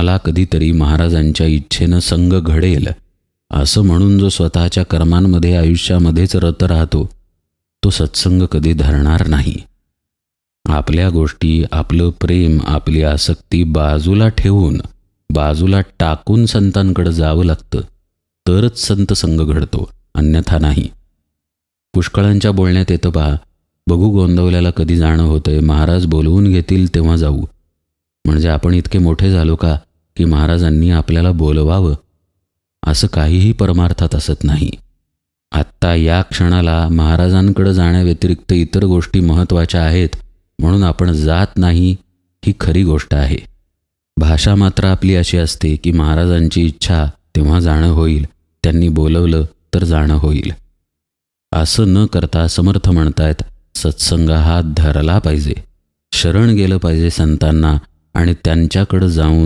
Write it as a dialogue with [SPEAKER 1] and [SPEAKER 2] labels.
[SPEAKER 1] मला कधीतरी महाराजांच्या इच्छेनं संग घडेल असं म्हणून जो स्वतःच्या कर्मांमध्ये आयुष्यामध्येच रत राहतो तो सत्संग कधी धरणार नाही. आपल्या गोष्टी, आपलं प्रेम, आपली आसक्ती बाजूला ठेवून, बाजूला टाकून संतांकडे जावं लागतं, तरच संत संग घडतो, अन्यथा नाही. पुष्कळांच्या बोलण्यात येतं पहा, बघू गोंदवल्याला कधी जाणं होतंय, महाराज बोलवून घेतील तेव्हा जाऊ. म्हणजे आपण इतके मोठे झालो का की महाराजांनी आपल्याला बोलवावं? असं काहीही परमार्थात असत नाही. आत्ता या क्षणाला महाराजांकडे जाण्याव्यतिरिक्त इतर गोष्टी महत्त्वाच्या आहेत म्हणून आपण जात नाही, ही खरी गोष्ट आहे. भाषा मात्र आपली अशी असते की महाराजांची इच्छा तेव्हा जाणं होईल, त्यांनी बोलवलं तर जाणं होईल. असं न करता समर्थ म्हणतायत सत्संग हा धरला पाहिजे, शरण गेलं पाहिजे संतांना आणि त्यांच्याकडं जाऊन